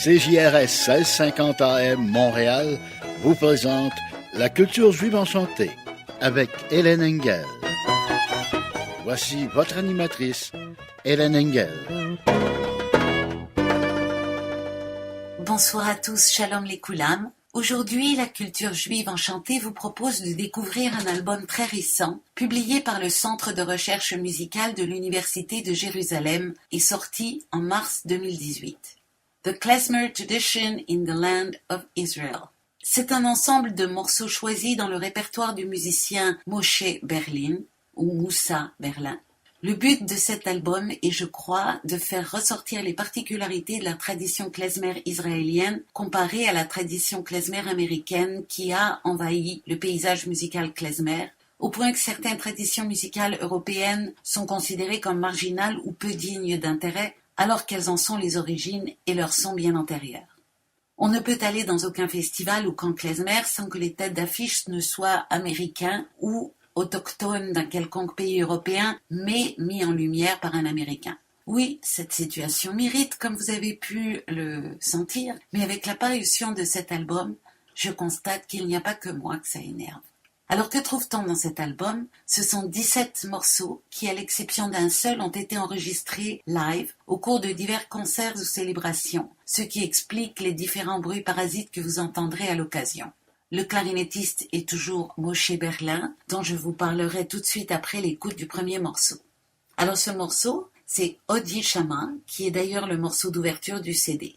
CJRS 1650 AM Montréal vous présente La culture juive enchantée avec Hélène Engel. Voici votre animatrice, Hélène Engel. Bonsoir à tous, shalom les koulam. Aujourd'hui, la culture juive enchantée vous propose de découvrir un album très récent, publié par le Centre de recherche musicale de l'Université de Jérusalem et sorti en mars 2018. The Klezmer Tradition in the Land of Israel. C'est un ensemble de morceaux choisis dans le répertoire du musicien Moshe Berlin, ou Moussa Berlin. Le but de cet album est, je crois, de faire ressortir les particularités de la tradition klezmer israélienne comparée à la tradition klezmer américaine qui a envahi le paysage musical klezmer, au point que certaines traditions musicales européennes sont considérées comme marginales ou peu dignes d'intérêt, alors qu'elles en sont les origines et leur son bien antérieurs. On ne peut aller dans aucun festival ou camp klezmer sans que les têtes d'affiche ne soient américains ou autochtone d'un quelconque pays européen, mais mis en lumière par un Américain. Oui, cette situation m'irrite, comme vous avez pu le sentir, mais avec l'apparition de cet album, je constate qu'il n'y a pas que moi que ça énerve. Alors que trouve-t-on dans cet album? Ce sont 17 morceaux qui, à l'exception d'un seul, ont été enregistrés live au cours de divers concerts ou célébrations, ce qui explique les différents bruits parasites que vous entendrez à l'occasion. Le clarinettiste est toujours Moshe Berlin, dont je vous parlerai tout de suite après l'écoute du premier morceau. Alors ce morceau, c'est Odi Shama, qui est d'ailleurs le morceau d'ouverture du CD.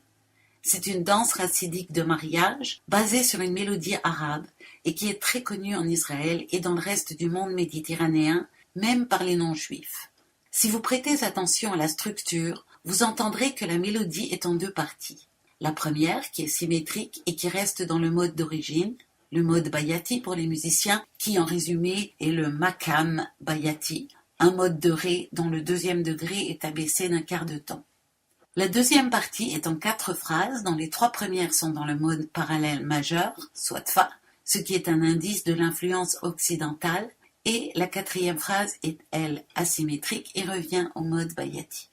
C'est une danse chassidique de mariage, basée sur une mélodie arabe, et qui est très connue en Israël et dans le reste du monde méditerranéen, même par les non-juifs. Si vous prêtez attention à la structure, vous entendrez que la mélodie est en deux parties. La première, qui est symétrique et qui reste dans le mode d'origine, le mode bayati pour les musiciens, qui en résumé est le makam bayati, un mode de ré dont le deuxième degré est abaissé d'un quart de ton. La deuxième partie est en 4 phrases, dont les 3 premières sont dans le mode parallèle majeur, soit fa, ce qui est un indice de l'influence occidentale, et la 4e phrase est, elle, asymétrique et revient au mode bayati.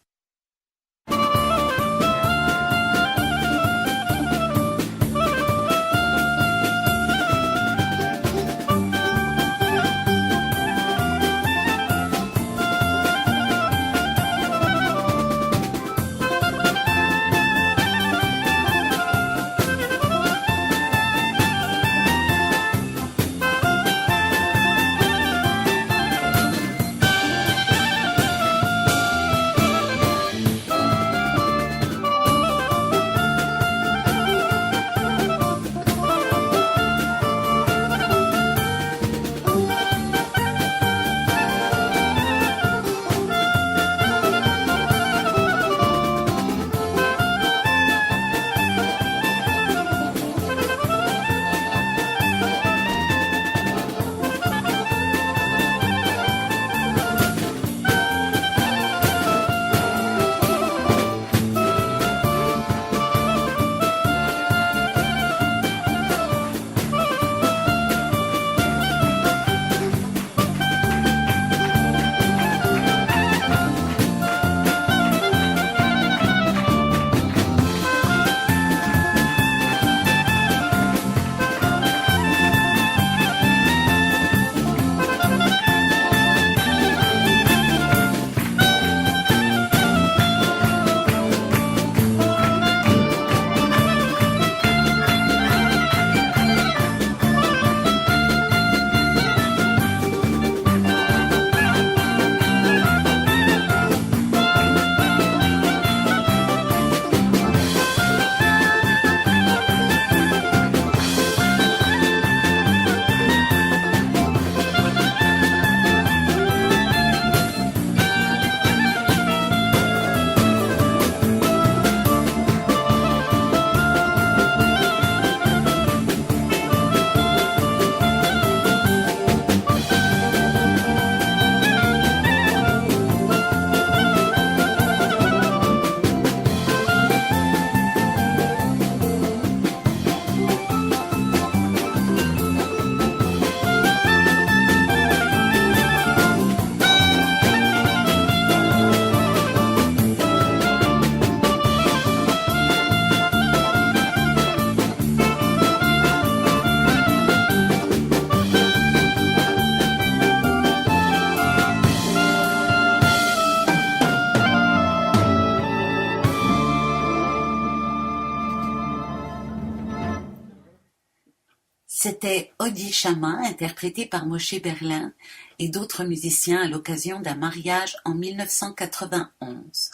C'était Odi Shama, interprété par Moshe Berlin et d'autres musiciens à l'occasion d'un mariage en 1991.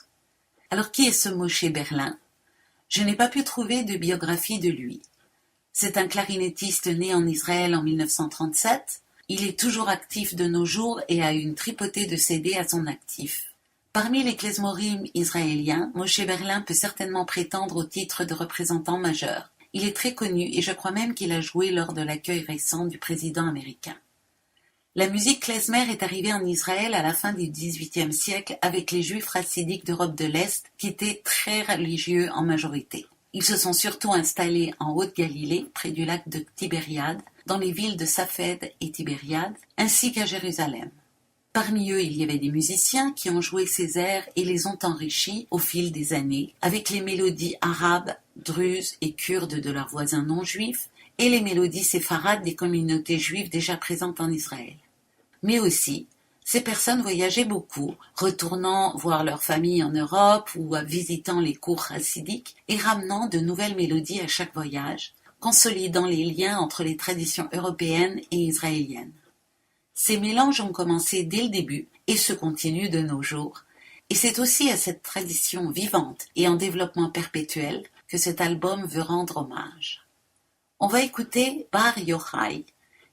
Alors qui est ce Moshe Berlin? Je n'ai pas pu trouver de biographie de lui. C'est un clarinettiste né en Israël en 1937. Il est toujours actif de nos jours et a une tripotée de CD à son actif. Parmi les klezmorim israéliens, Moshe Berlin peut certainement prétendre au titre de représentant majeur. Il est très connu et je crois même qu'il a joué lors de l'accueil récent du président américain. La musique klezmer est arrivée en Israël à la fin du XVIIIe siècle avec les Juifs chassidiques d'Europe de l'Est qui étaient très religieux en majorité. Ils se sont surtout installés en Haute-Galilée, près du lac de Tibériade, dans les villes de Safed et Tibériade, ainsi qu'à Jérusalem. Parmi eux, il y avait des musiciens qui ont joué ces airs et les ont enrichis au fil des années avec les mélodies arabes, druzes et kurdes de leurs voisins non juifs et les mélodies séfarades des communautés juives déjà présentes en Israël. Mais aussi, ces personnes voyageaient beaucoup, retournant voir leur famille en Europe ou visitant les cours chassidiques et ramenant de nouvelles mélodies à chaque voyage, consolidant les liens entre les traditions européennes et israéliennes. Ces mélanges ont commencé dès le début et se continuent de nos jours, et c'est aussi à cette tradition vivante et en développement perpétuel que cet album veut rendre hommage. On va écouter Bar Yochai,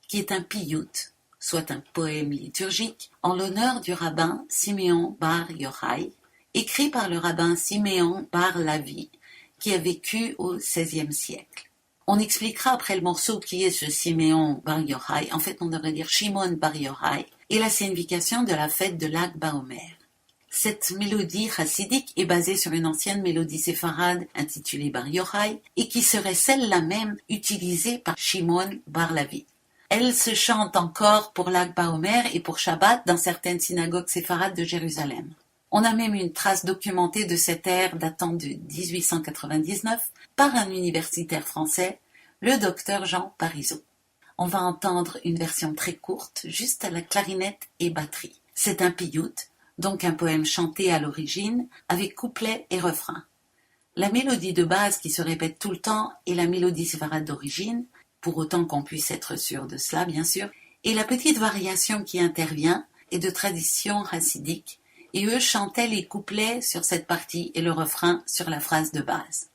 qui est un piyut, soit un poème liturgique, en l'honneur du rabbin Siméon Bar Yochai, écrit par le rabbin Siméon Bar Lavi, qui a vécu au XVIe siècle. On expliquera après le morceau qui est ce Siméon Bar Yochai, en fait on devrait dire Shimon Bar Yochai, et la signification de la fête de Lag BaOmer. Cette mélodie chassidique est basée sur une ancienne mélodie séfarade intitulée Bar Yochai et qui serait celle-là même utilisée par Shimon Bar Lavi. Elle se chante encore pour Lag BaOmer et pour Shabbat dans certaines synagogues séfarades de Jérusalem. On a même une trace documentée de cet air datant de 1899 par un universitaire français, le docteur Jean Parisot. On va entendre une version très courte, juste à la clarinette et batterie. C'est un piyut, donc un poème chanté à l'origine, avec couplet et refrain. La mélodie de base qui se répète tout le temps est la mélodie séfarade d'origine, pour autant qu'on puisse être sûr de cela bien sûr, et la petite variation qui intervient est de tradition chassidique, et eux chantaient les couplets sur cette partie et le refrain sur la phrase de base.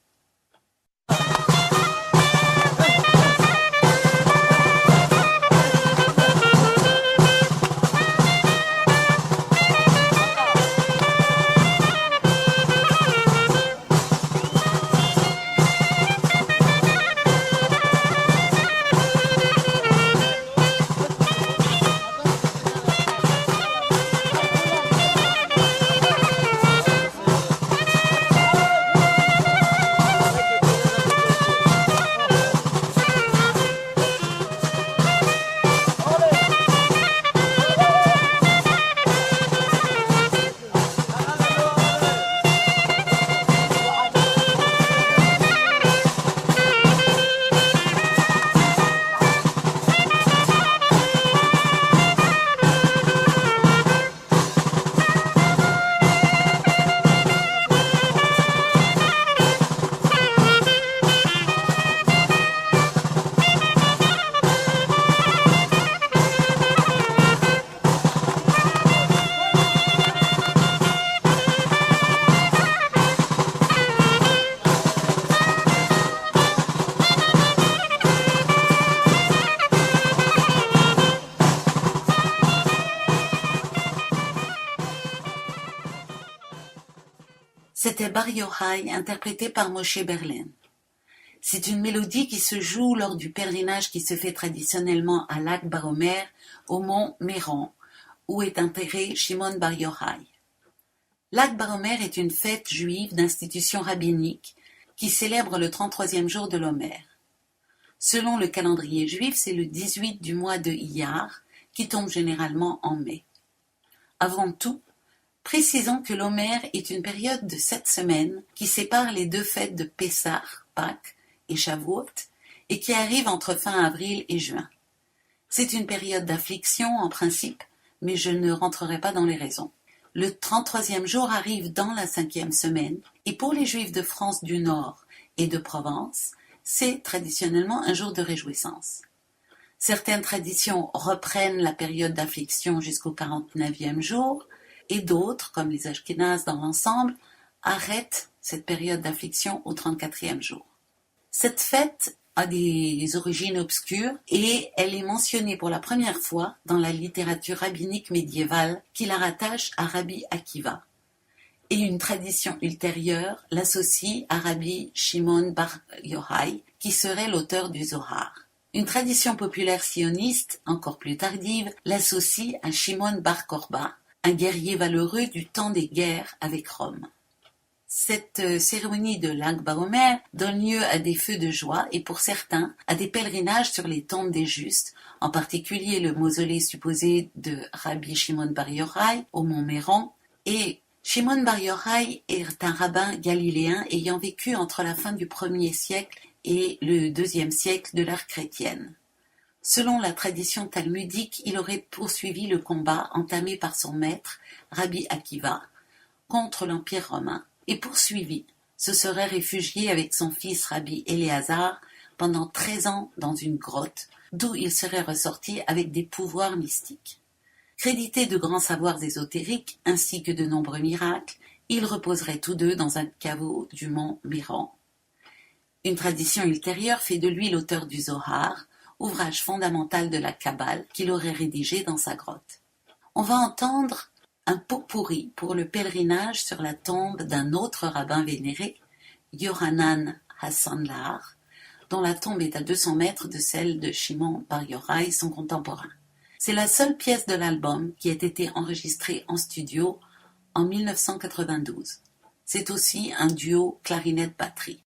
C'était Bar Yochai, interprété par Moshe Berlin. C'est une mélodie qui se joue lors du pèlerinage qui se fait traditionnellement à Lag BaOmer, au mont Méron, où est enterré Shimon Bar Yochai. Lag BaOmer est une fête juive d'institution rabbinique qui célèbre le 33e jour de l'Omer. Selon le calendrier juif, c'est le 18 du mois de Iyar, qui tombe généralement en mai. Avant tout, précisons que l'Omer est une période de 7 semaines qui sépare les deux fêtes de Pessah, Pâques et Shavuot, et qui arrive entre fin avril et juin. C'est une période d'affliction en principe, mais je ne rentrerai pas dans les raisons. Le 33e jour arrive dans la 5e semaine, et pour les Juifs de France du Nord et de Provence, c'est traditionnellement un jour de réjouissance. Certaines traditions reprennent la période d'affliction jusqu'au 49e jour, et d'autres, comme les Ashkénazes dans l'ensemble, arrêtent cette période d'affliction au 34e jour. Cette fête a des origines obscures et elle est mentionnée pour la première fois dans la littérature rabbinique médiévale qui la rattache à Rabbi Akiva. Et une tradition ultérieure l'associe à Rabbi Shimon bar Yochai, qui serait l'auteur du Zohar. Une tradition populaire sioniste, encore plus tardive, l'associe à Shimon bar Korba, un guerrier valeureux du temps des guerres avec Rome. Cette cérémonie de Lag BaOmer donne lieu à des feux de joie et pour certains à des pèlerinages sur les tombes des justes, en particulier le mausolée supposé de Rabbi Shimon bar Yochai au mont Méron. Et Shimon bar Yochai est un rabbin galiléen ayant vécu entre la fin du 1er siècle et le 2e siècle de l'ère chrétienne. Selon la tradition talmudique, il aurait poursuivi le combat entamé par son maître, Rabbi Akiva, contre l'Empire romain, et poursuivi, se serait réfugié avec son fils Rabbi Éléazar pendant 13 ans dans une grotte, d'où il serait ressorti avec des pouvoirs mystiques. Crédités de grands savoirs ésotériques ainsi que de nombreux miracles, ils reposeraient tous deux dans un caveau du mont Méron. Une tradition ultérieure fait de lui l'auteur du Zohar, ouvrage fondamental de la Kabbale qu'il aurait rédigé dans sa grotte. On va entendre un pot-pourri pour le pèlerinage sur la tombe d'un autre rabbin vénéré, Yohanan Hassan Lahar, dont la tombe est à 200 mètres de celle de Shimon bar Yochai, son contemporain. C'est la seule pièce de l'album qui ait été enregistrée en studio en 1992. C'est aussi un duo clarinette-batterie.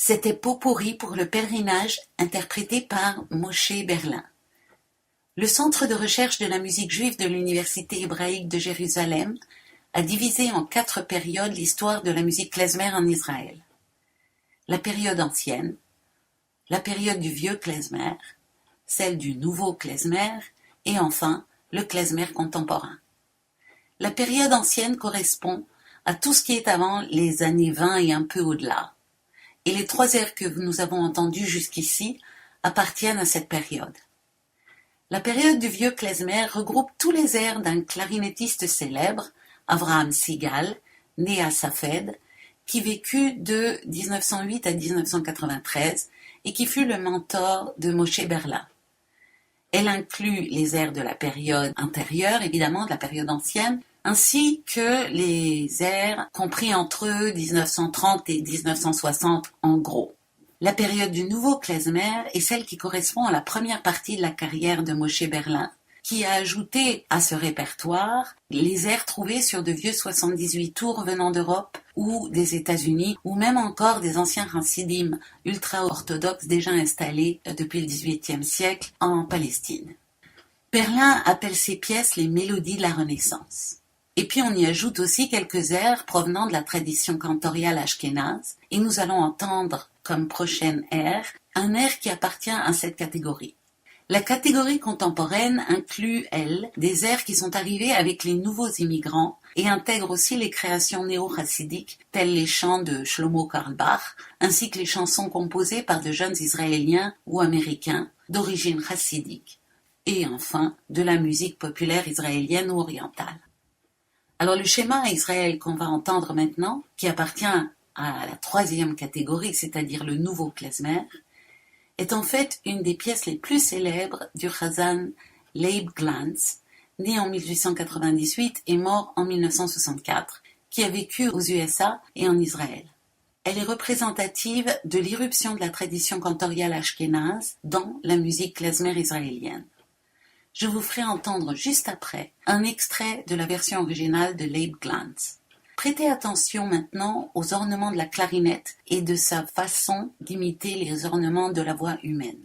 C'était Pot pourri pour le pèlerinage interprété par Moshe Berlin. Le Centre de recherche de la musique juive de l'Université hébraïque de Jérusalem a divisé en 4 périodes l'histoire de la musique klezmer en Israël. La période ancienne, la période du vieux klezmer, celle du nouveau klezmer et enfin le klezmer contemporain. La période ancienne correspond à tout ce qui est avant les années 20 et un peu au-delà. Et les 3 airs que nous avons entendus jusqu'ici appartiennent à cette période. La période du vieux klezmer regroupe tous les airs d'un clarinettiste célèbre, Avraham Sigal, né à Safed, qui vécut de 1908 à 1993 et qui fut le mentor de Moshe Berlin. Elle inclut les airs de la période antérieure, évidemment de la période ancienne, ainsi que les airs compris entre 1930 et 1960 en gros. La période du nouveau klezmer est celle qui correspond à la première partie de la carrière de Moshe Berlin, qui a ajouté à ce répertoire les airs trouvés sur de vieux 78 tours venant d'Europe ou des États-Unis, ou même encore des anciens chassidim ultra-orthodoxes déjà installés depuis le XVIIIe siècle en Palestine. Berlin appelle ces pièces les mélodies de la Renaissance. Et puis on y ajoute aussi quelques airs provenant de la tradition cantoriale ashkénaze, et nous allons entendre comme prochaine air un air qui appartient à cette catégorie. La catégorie contemporaine inclut, elle, des airs qui sont arrivés avec les nouveaux immigrants et intègre aussi les créations néo-chassidiques telles les chants de Shlomo Carlebach, ainsi que les chansons composées par de jeunes Israéliens ou Américains d'origine chassidique, et enfin de la musique populaire israélienne ou orientale. Alors le schéma Israël qu'on va entendre maintenant, qui appartient à la 3e catégorie, c'est-à-dire le nouveau klezmer, est en fait une des pièces les plus célèbres du chazan Leib Glantz, né en 1898 et mort en 1964, qui a vécu aux USA et en Israël. Elle est représentative de l'irruption de la tradition cantoriale ashkénaze dans la musique klezmer israélienne. Je vous ferai entendre juste après un extrait de la version originale de Leib Glantz. Prêtez attention maintenant aux ornements de la clarinette et de sa façon d'imiter les ornements de la voix humaine.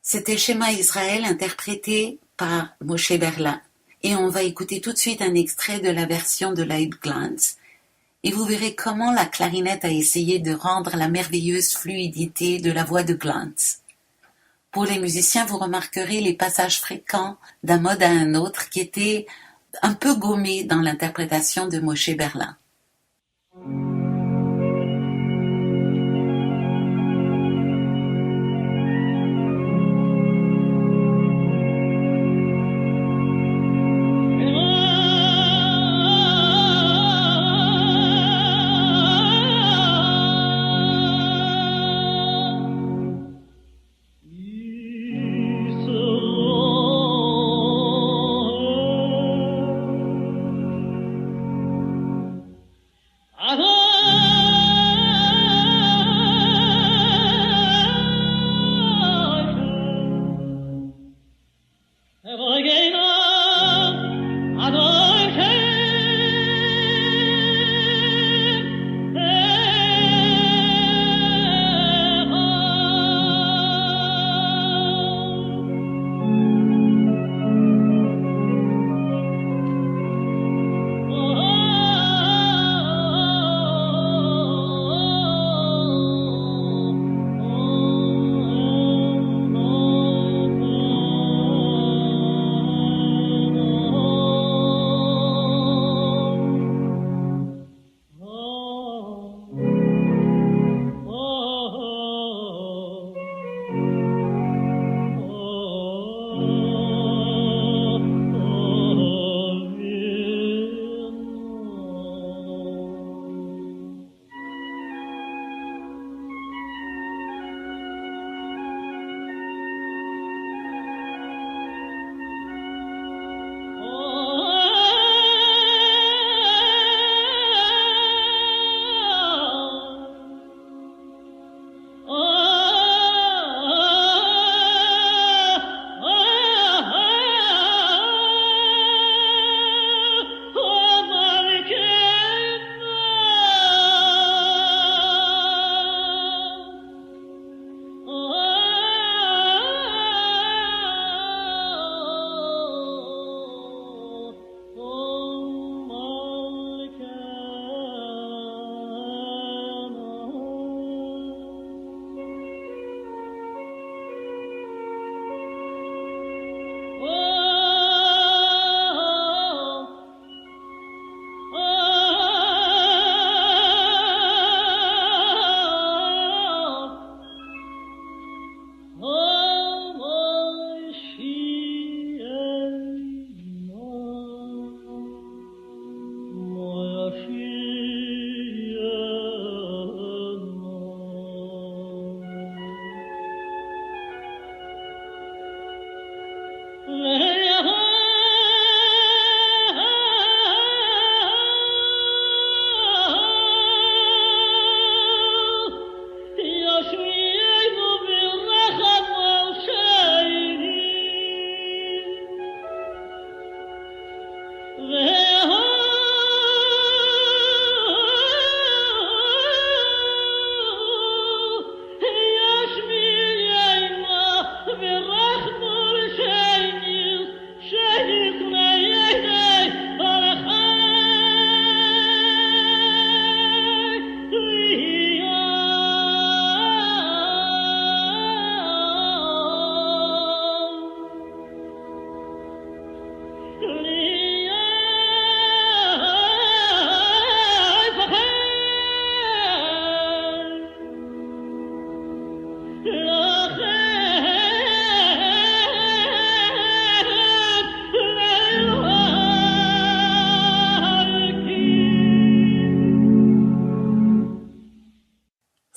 C'était Shema Israël interprété par Moshe Berlin. Et on va écouter tout de suite un extrait de la version de Leib Glantz. Et vous verrez comment la clarinette a essayé de rendre la merveilleuse fluidité de la voix de Glantz. Pour les musiciens, vous remarquerez les passages fréquents d'un mode à un autre qui étaient un peu gommés dans l'interprétation de Moshe Berlin.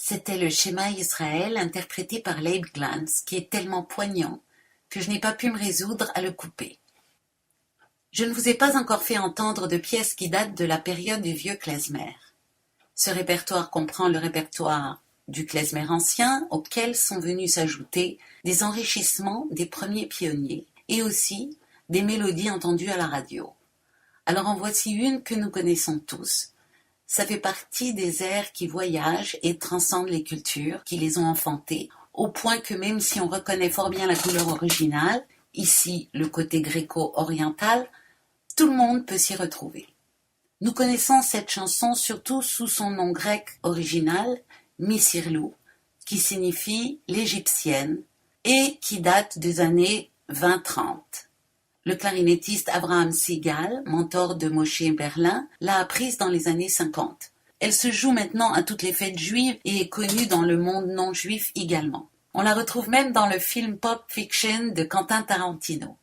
C'était le Shema Israël interprété par Leib Glantz qui est tellement poignant que je n'ai pas pu me résoudre à le couper. Je ne vous ai pas encore fait entendre de pièces qui datent de la période du vieux klezmer. Ce répertoire comprend le répertoire du klezmer ancien auquel sont venus s'ajouter des enrichissements des premiers pionniers et aussi des mélodies entendues à la radio. Alors en voici une que nous connaissons tous. Ça fait partie des airs qui voyagent et transcendent les cultures qui les ont enfantés au point que même si on reconnaît fort bien la couleur originale, ici le côté gréco-oriental, tout le monde peut s'y retrouver. Nous connaissons cette chanson surtout sous son nom grec original, Misirlou, qui signifie l'égyptienne et qui date des années 20-30. Le clarinettiste Abraham Segal, mentor de Moshe Berlin, l'a apprise dans les années 50. Elle se joue maintenant à toutes les fêtes juives et est connue dans le monde non juif également. On la retrouve même dans le film Pulp Fiction de Quentin Tarantino.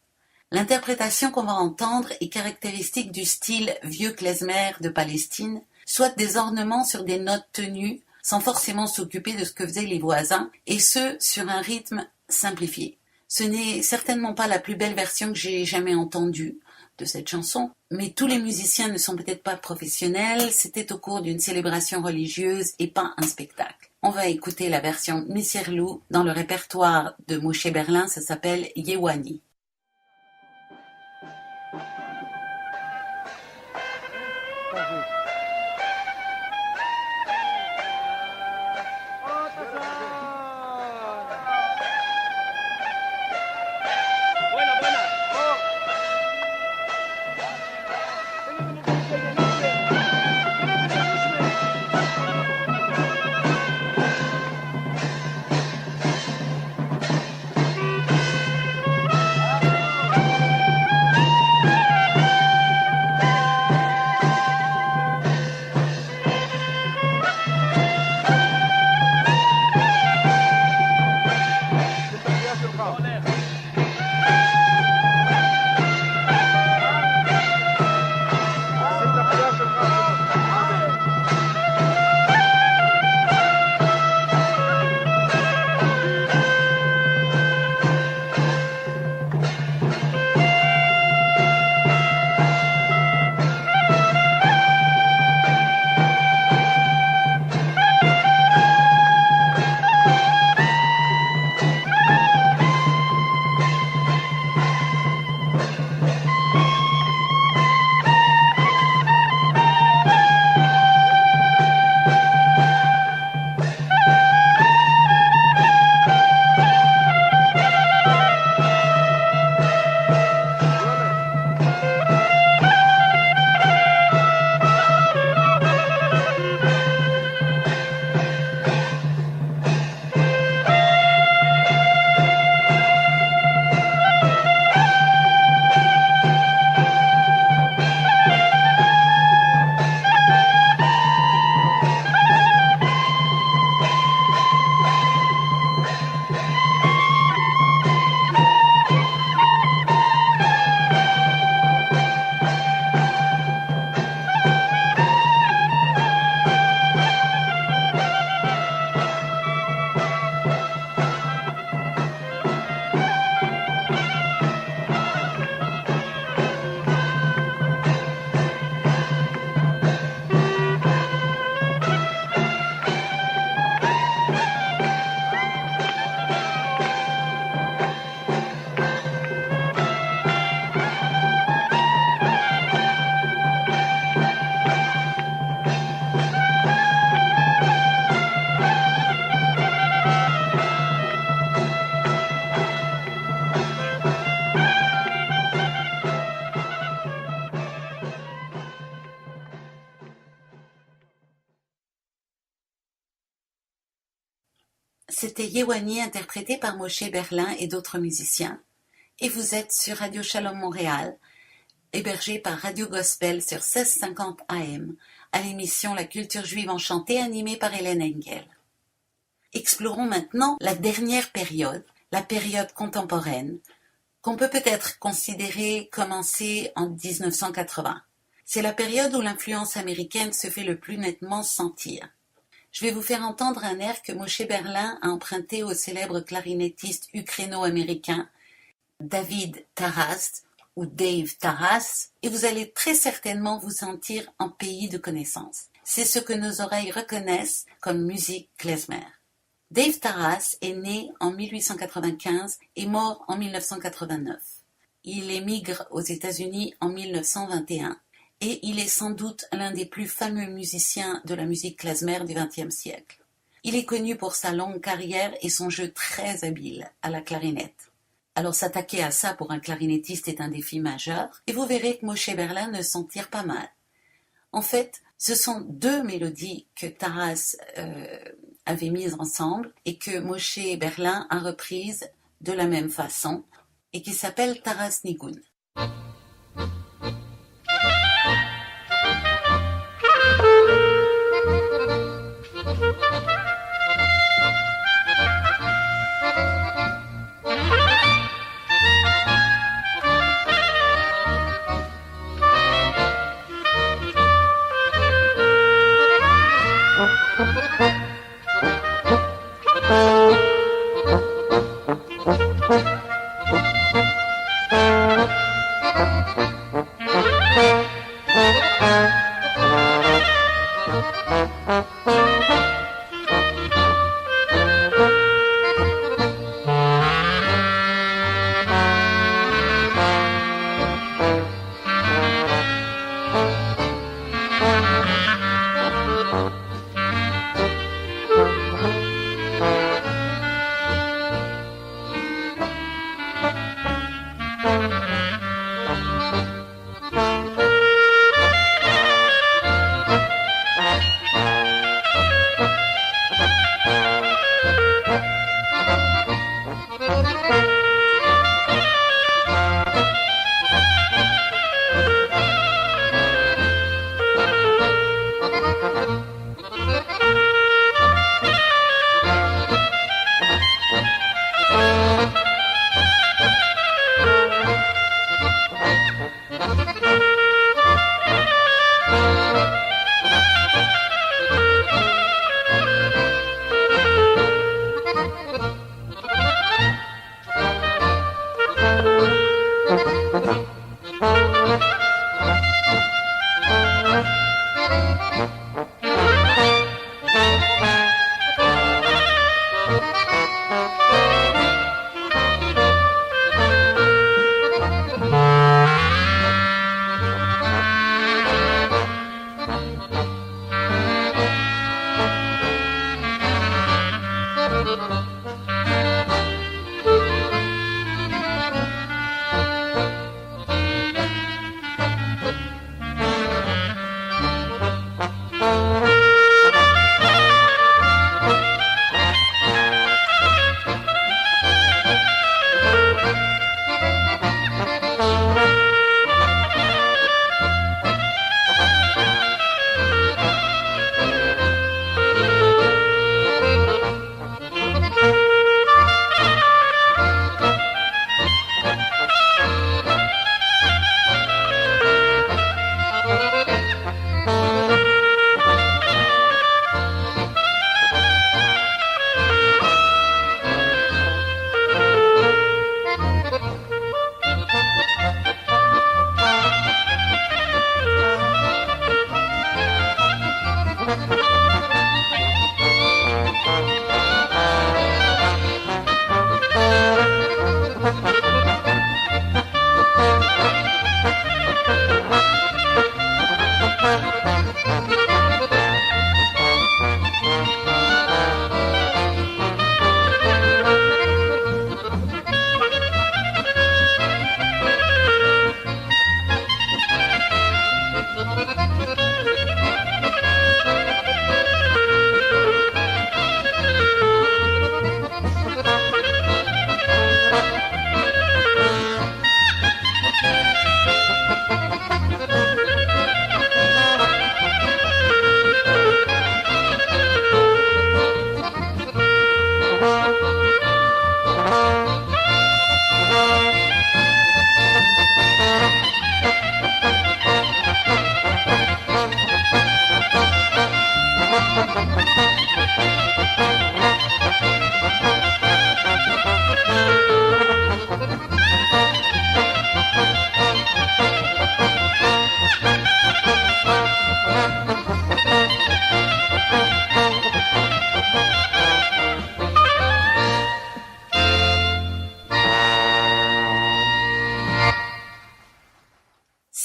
L'interprétation qu'on va entendre est caractéristique du style vieux klezmer de Palestine, soit des ornements sur des notes tenues, sans forcément s'occuper de ce que faisaient les voisins, et ce, sur un rythme simplifié. Ce n'est certainement pas la plus belle version que j'ai jamais entendue de cette chanson, mais tous les musiciens ne sont peut-être pas professionnels, c'était au cours d'une célébration religieuse et pas un spectacle. On va écouter la version Misirlou dans le répertoire de Moshe Berlin, ça s'appelle Yewani. C'était Yewani interprété par Moshe Berlin et d'autres musiciens. Et vous êtes sur Radio Shalom Montréal, hébergé par Radio Gospel sur 1650 AM, à l'émission La culture juive enchantée animée par Hélène Engel. Explorons maintenant la dernière période, la période contemporaine, qu'on peut peut-être considérer commencer en 1980. C'est la période où l'influence américaine se fait le plus nettement sentir. Je vais vous faire entendre un air que Moshe Berlin a emprunté au célèbre clarinettiste ukraino-américain David Taras ou Dave Taras, et vous allez très certainement vous sentir en pays de connaissance. C'est ce que nos oreilles reconnaissent comme musique klezmer. Dave Taras est né en 1895 et mort en 1989. Il émigre aux États-Unis en 1921 et il est sans doute l'un des plus fameux musiciens de la musique klezmer du XXe siècle. Il est connu pour sa longue carrière et son jeu très habile à la clarinette. Alors s'attaquer à ça pour un clarinettiste est un défi majeur, et vous verrez que Moshe Berlin ne s'en tire pas mal. En fait, ce sont deux mélodies que Taras avait mises ensemble et que Moshe Berlin a reprises de la même façon et qui s'appellent Taras Nigun.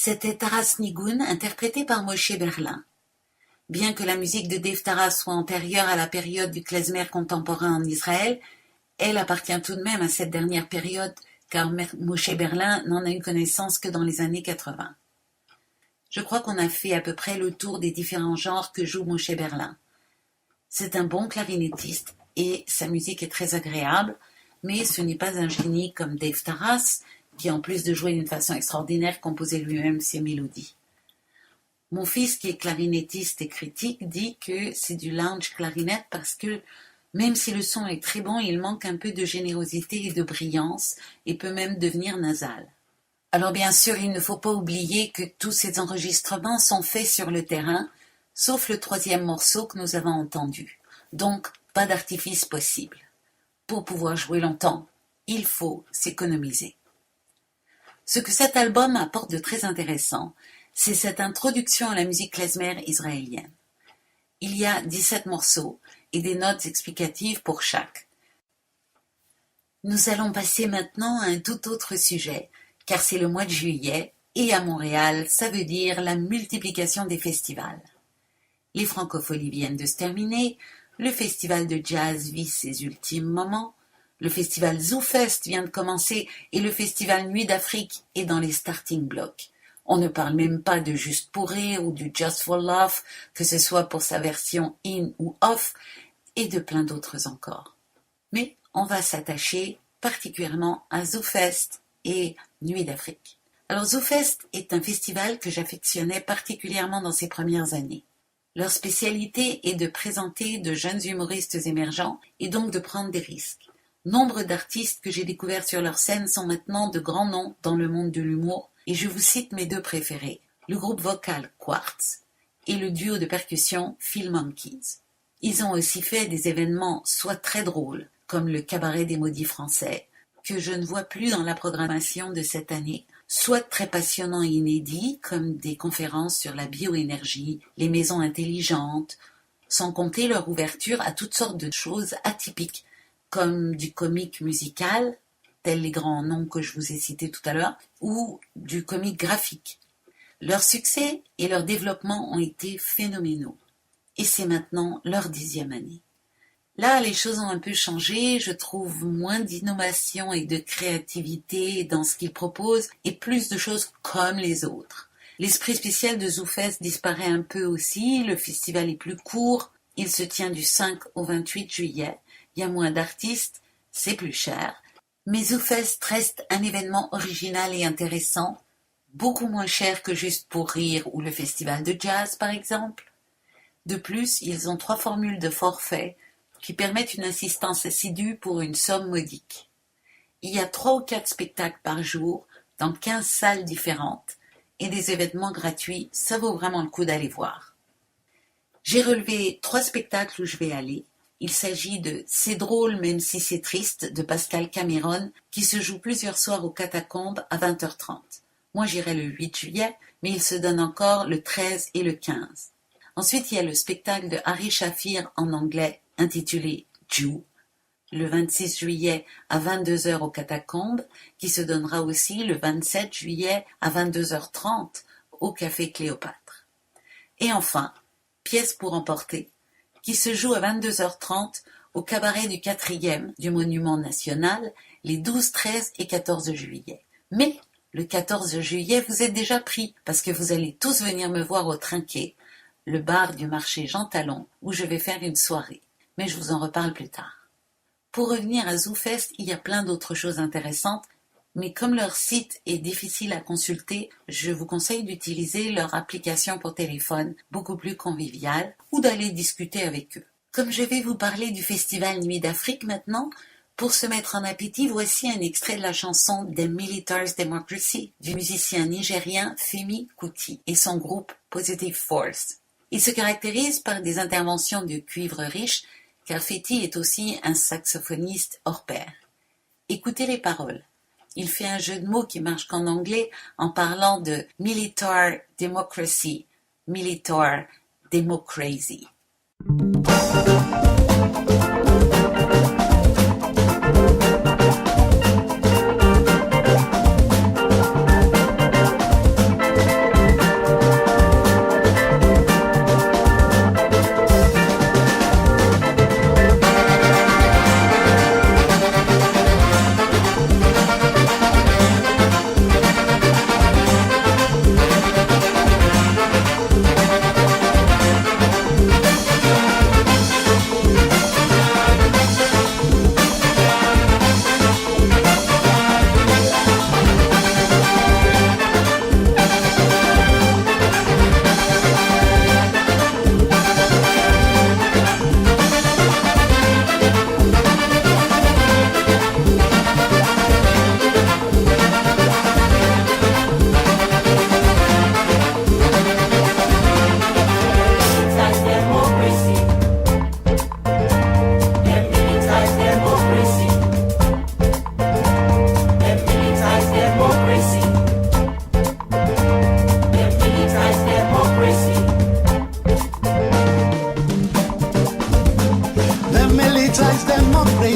C'était Taras Nigun interprété par Moshe Berlin. Bien que la musique de Dave Taras soit antérieure à la période du klezmer contemporain en Israël, elle appartient tout de même à cette dernière période car Moshe Berlin n'en a eu connaissance que dans les années 80. Je crois qu'on a fait à peu près le tour des différents genres que joue Moshe Berlin. C'est un bon clarinettiste et sa musique est très agréable, mais ce n'est pas un génie comme Dave Taras, qui en plus de jouer d'une façon extraordinaire composait lui-même ses mélodies. Mon fils, qui est clarinettiste et critique, dit que c'est du lounge clarinette parce que même si le son est très bon, il manque un peu de générosité et de brillance et peut même devenir nasal. Alors bien sûr, il ne faut pas oublier que tous ces enregistrements sont faits sur le terrain, sauf le 3e morceau que nous avons entendu. Donc, pas d'artifice possible. Pour pouvoir jouer longtemps, il faut s'économiser. Ce que cet album apporte de très intéressant, c'est cette introduction à la musique klezmer israélienne. Il y a 17 morceaux et des notes explicatives pour chaque. Nous allons passer maintenant à un tout autre sujet, car c'est le mois de juillet, et à Montréal, ça veut dire la multiplication des festivals. Les francopholies viennent de se terminer, le festival de jazz vit ses ultimes moments, le festival ZooFest vient de commencer et le festival Nuit d'Afrique est dans les starting blocks. On ne parle même pas de Juste pour rire ou du Just for Love, que ce soit pour sa version in ou off, et de plein d'autres encore. Mais on va s'attacher particulièrement à ZooFest et Nuit d'Afrique. Alors ZooFest est un festival que j'affectionnais particulièrement dans ses premières années. Leur spécialité est de présenter de jeunes humoristes émergents et donc de prendre des risques. Nombre d'artistes que j'ai découverts sur leur scène sont maintenant de grands noms dans le monde de l'humour et je vous cite mes 2 préférés, le groupe vocal Quartz et le duo de percussion Phil Monkeys. Ils ont aussi fait des événements soit très drôles, comme le cabaret des maudits français, que je ne vois plus dans la programmation de cette année, soit très passionnants et inédits, comme des conférences sur la bioénergie, les maisons intelligentes, sans compter leur ouverture à toutes sortes de choses atypiques, comme du comique musical, tels les grands noms que je vous ai cités tout à l'heure, ou du comique graphique. Leur succès et leur développement ont été phénoménaux. Et c'est maintenant leur 10e année. Là, les choses ont un peu changé, je trouve moins d'innovation et de créativité dans ce qu'ils proposent et plus de choses comme les autres. L'esprit spécial de ZooFest disparaît un peu aussi, le festival est plus court, il se tient du 5 au 28 juillet, il y a moins d'artistes, c'est plus cher, mais ZooFest reste un événement original et intéressant, beaucoup moins cher que Juste pour rire ou le festival de jazz par exemple. De plus, ils ont 3 formules de forfait qui permettent une assistance assidue pour une somme modique. Il y a 3 ou 4 spectacles par jour dans 15 salles différentes et des événements gratuits, ça vaut vraiment le coup d'aller voir. J'ai relevé 3 spectacles où je vais aller. Il s'agit de C'est drôle même si c'est triste de Pascal Cameron qui se joue plusieurs soirs aux Catacombes à 20h30. Moi j'irai le 8 juillet, mais il se donne encore le 13 et le 15. Ensuite il y a le spectacle de Harry Shafir en anglais intitulé Jew, le 26 juillet à 22h aux Catacombes, qui se donnera aussi le 27 juillet à 22h30 au Café Cléopâtre. Et enfin, Pièce pour emporter, qui se joue à 22h30 au cabaret du 4e du Monument National les 12, 13 et 14 juillet. Mais le 14 juillet, vous êtes déjà pris parce que vous allez tous venir me voir au Trinquet, le bar du marché Jean Talon, où je vais faire une soirée. Mais je vous en reparle plus tard. Pour revenir à ZooFest, il y a plein d'autres choses intéressantes, mais comme leur site est difficile à consulter, je vous conseille d'utiliser leur application pour téléphone, beaucoup plus conviviale, ou d'aller discuter avec eux. Comme je vais vous parler du festival Nuit d'Afrique maintenant, pour se mettre en appétit, voici un extrait de la chanson The Militars Democracy du musicien nigérien Femi Kuti et son groupe Positive Force. Il se caractérise par des interventions de cuivre riche, car Feti est aussi un saxophoniste hors pair. Écoutez les paroles. Il fait un jeu de mots qui marche qu'en anglais en parlant de Militar Democracy, Militar Democracy.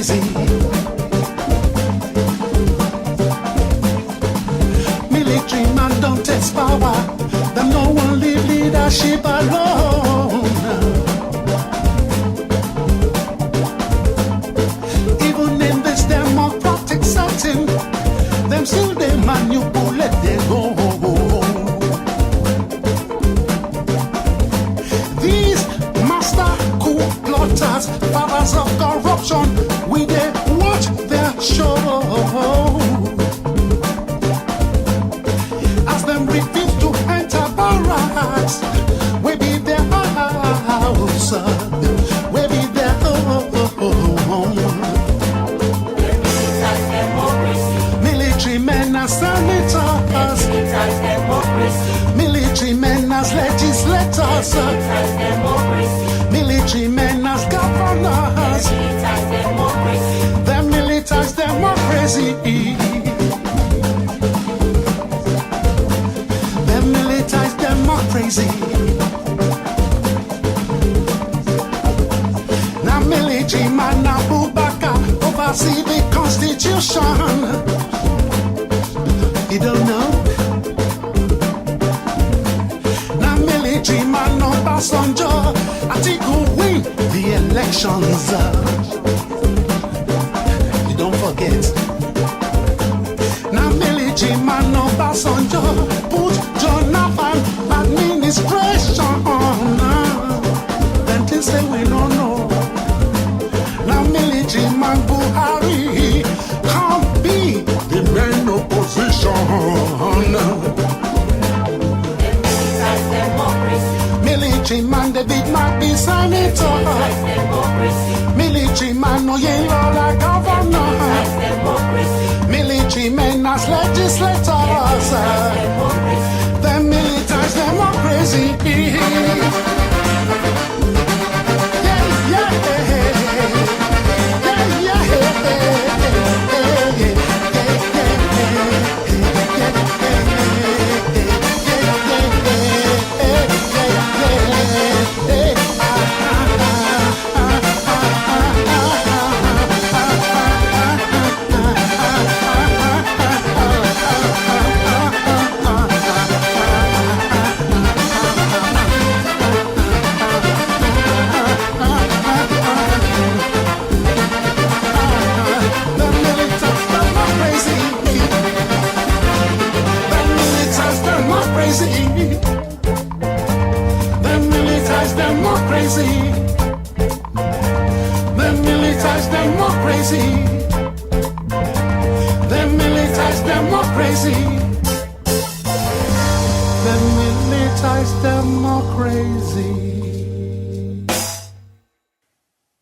crazy. Military man don't test power. Them no one leave leadership alone. Even in this democratic setting, them still they manipulate they go. These master coup plotters, fathers of corruption, we they watch their show. As them refuse to enter barracks, we be their house, we be their home. Military men as senators, military men as legislators, military men as governors. The militants democracy. The militants democracy. Now military man Abu Bakr oversee the constitution. You don't know? Now military man Obasanjo Atiku win the elections. You don't forget. Now military man Obasanjo put Jonathan administration. Then they say we don't know. Now military man Buhari can't be the main opposition. Military man David might be senator. Military man Oyinlola governor. Military men as legislators. The militants democracy.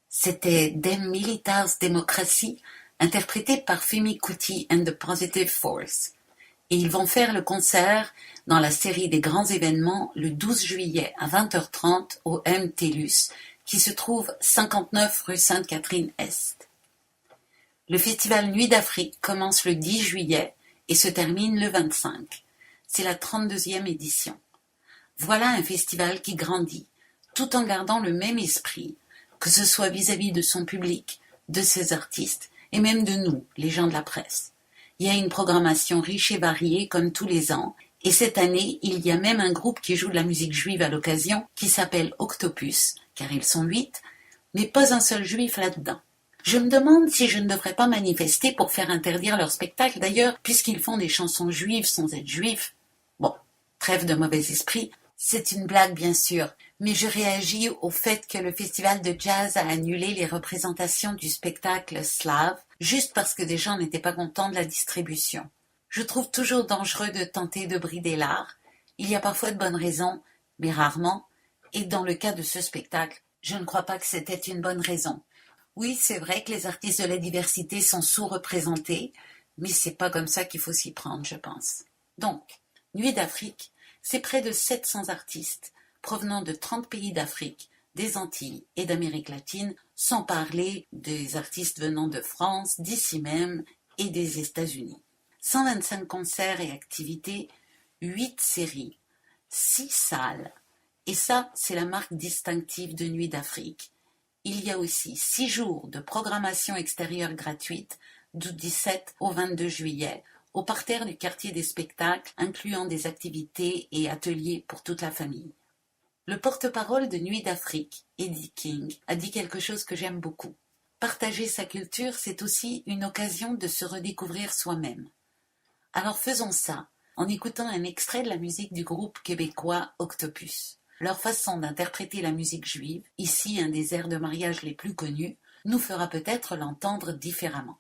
C'était Dem Militars Democracy, interprété par Femi Kuti and the Positive Force. Et ils vont faire le concert dans la série des grands événements le 12 juillet à 20h30 au M. TELUS, qui se trouve 59 rue Sainte-Catherine-Est. Le festival Nuit d'Afrique commence le 10 juillet et se termine le 25. C'est la 32e édition. Voilà un festival qui grandit, tout en gardant le même esprit, que ce soit vis-à-vis de son public, de ses artistes, et même de nous, les gens de la presse. Il y a une programmation riche et variée comme tous les ans, et cette année, il y a même un groupe qui joue de la musique juive à l'occasion, qui s'appelle Octopus, car ils sont 8, mais pas un seul juif là-dedans. Je me demande si je ne devrais pas manifester pour faire interdire leur spectacle, d'ailleurs, puisqu'ils font des chansons juives sans être juifs. Bon, trêve de mauvais esprit, c'est une blague bien sûr, mais je réagis au fait que le festival de jazz a annulé les représentations du spectacle slave, juste parce que des gens n'étaient pas contents de la distribution. Je trouve toujours dangereux de tenter de brider l'art. Il y a parfois de bonnes raisons, mais rarement, et dans le cas de ce spectacle, je ne crois pas que c'était une bonne raison. Oui, c'est vrai que les artistes de la diversité sont sous-représentés, mais c'est pas comme ça qu'il faut s'y prendre, je pense. Donc, Nuit d'Afrique, c'est près de 700 artistes provenant de 30 pays d'Afrique, des Antilles et d'Amérique latine, sans parler des artistes venant de France, d'ici même et des États-Unis. 125 concerts et activités, 8 séries, 6 salles. Et ça, c'est la marque distinctive de Nuit d'Afrique. Il y a aussi 6 jours de programmation extérieure gratuite du 17 au 22 juillet au parterre du quartier des spectacles, incluant des activités et ateliers pour toute la famille. Le porte-parole de Nuit d'Afrique, Eddie King, a dit quelque chose que j'aime beaucoup. Partager sa culture, c'est aussi une occasion de se redécouvrir soi-même. Alors faisons ça en écoutant un extrait de la musique du groupe québécois Octopus. Leur façon d'interpréter la musique juive, ici un des airs de mariage les plus connus, nous fera peut-être l'entendre différemment.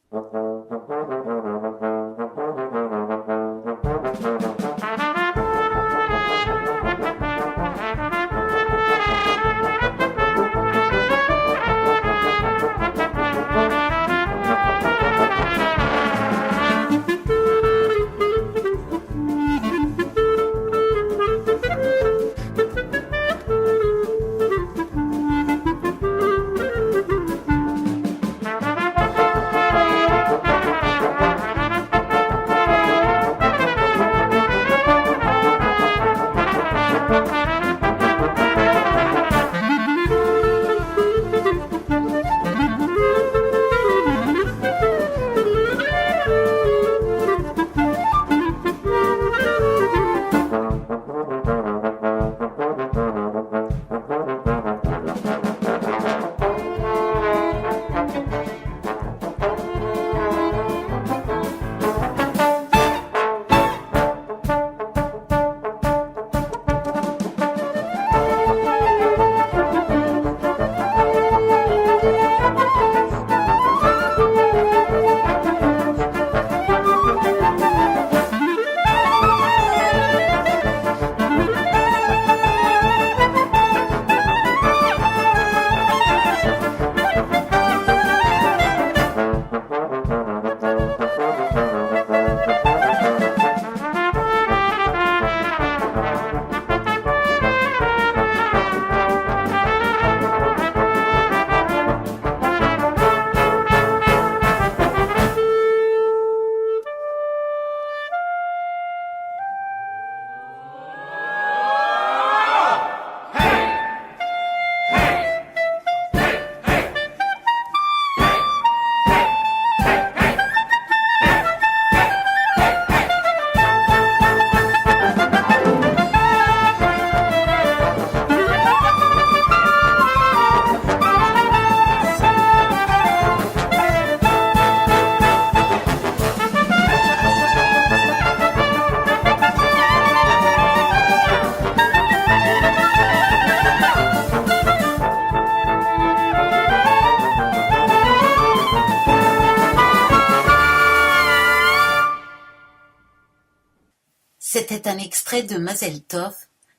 C'était un extrait de Mazel Tov,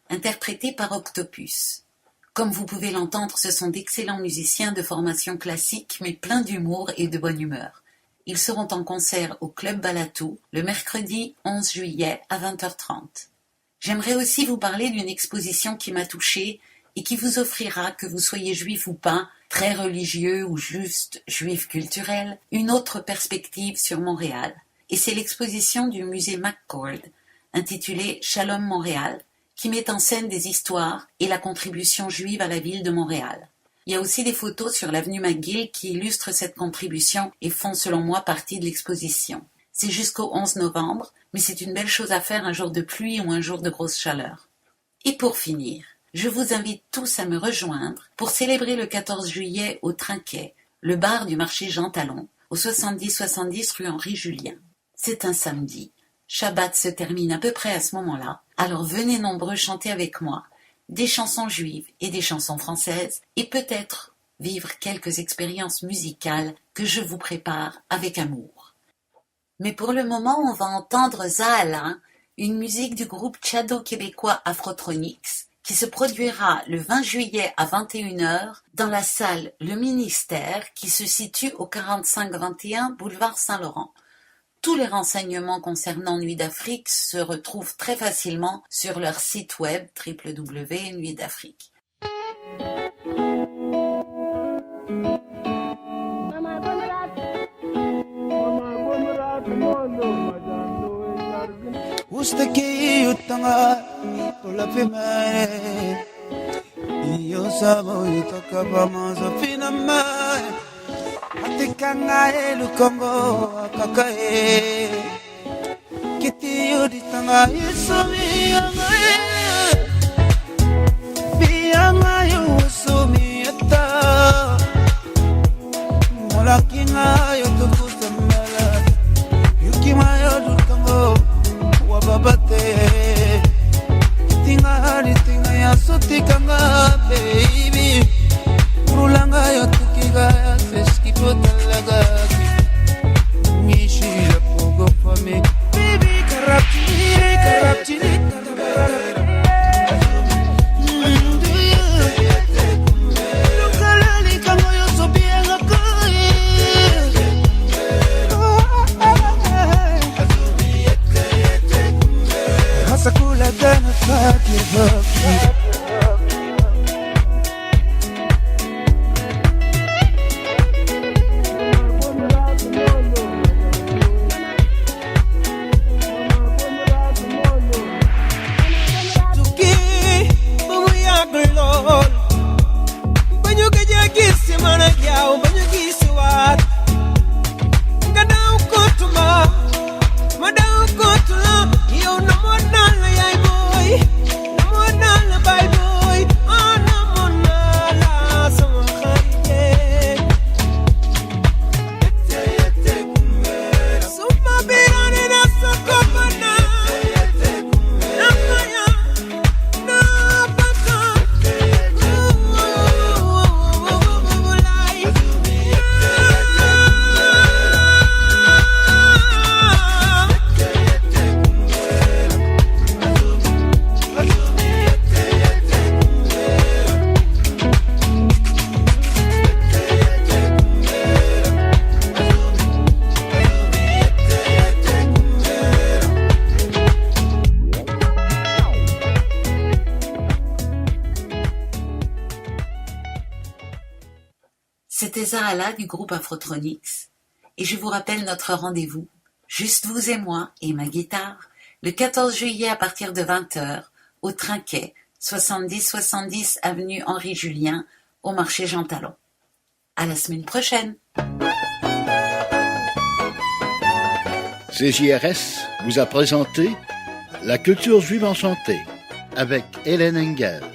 interprété par Octopus. Comme vous pouvez l'entendre, ce sont d'excellents musiciens de formation classique, mais pleins d'humour et de bonne humeur. Ils seront en concert au Club Balatou le mercredi 11 juillet à 20h30. J'aimerais aussi vous parler d'une exposition qui m'a touchée et qui vous offrira, que vous soyez juif ou pas, très religieux ou juste juif culturel, une autre perspective sur Montréal. Et c'est l'exposition du musée McCord, intitulée Shalom Montréal, qui met en scène des histoires et la contribution juive à la ville de Montréal. Il y a aussi des photos sur l'avenue McGill qui illustrent cette contribution et font selon moi partie de l'exposition. C'est jusqu'au 11 novembre, mais c'est une belle chose à faire un jour de pluie ou un jour de grosse chaleur. Et pour finir, je vous invite tous à me rejoindre pour célébrer le 14 juillet au Trinquet, le bar du marché Jean Talon, au 70-70 rue Henri Julien. C'est un samedi. Shabbat se termine à peu près à ce moment-là, alors venez nombreux chanter avec moi des chansons juives et des chansons françaises et peut-être vivre quelques expériences musicales que je vous prépare avec amour. Mais pour le moment, on va entendre Zahala, une musique du groupe tchado-québécois Afrotronics, qui se produira le 20 juillet à 21h dans la salle Le Ministère qui se situe au 4521 boulevard Saint-Laurent. Tous les renseignements concernant Nuit d'Afrique se retrouvent très facilement sur leur site web www.nuitdafrique. Yo sabo itoka pamazo pinamai Atikanga elu kongo akakae Kiti yudi tanga yusumi yangae Biyanga yusumi yata Molakinga yotukuta mala Yukima yodukango wababate Tinga ya sotikanga baby Urulanga ya tukiga ya seskipo talaga Mishi ya pogo fame Baby karapchini Lukalali kango yo sobianga kai Hasakula gana fakir C'était Zahala du groupe Afrotronics et je vous rappelle notre rendez-vous, juste vous et moi et ma guitare, le 14 juillet à partir de 20h au Trinquet, 70-70 avenue Henri Julien, au marché Jean Talon. À la semaine prochaine. CJRS vous a présenté La culture juive en santé avec Hélène Engel.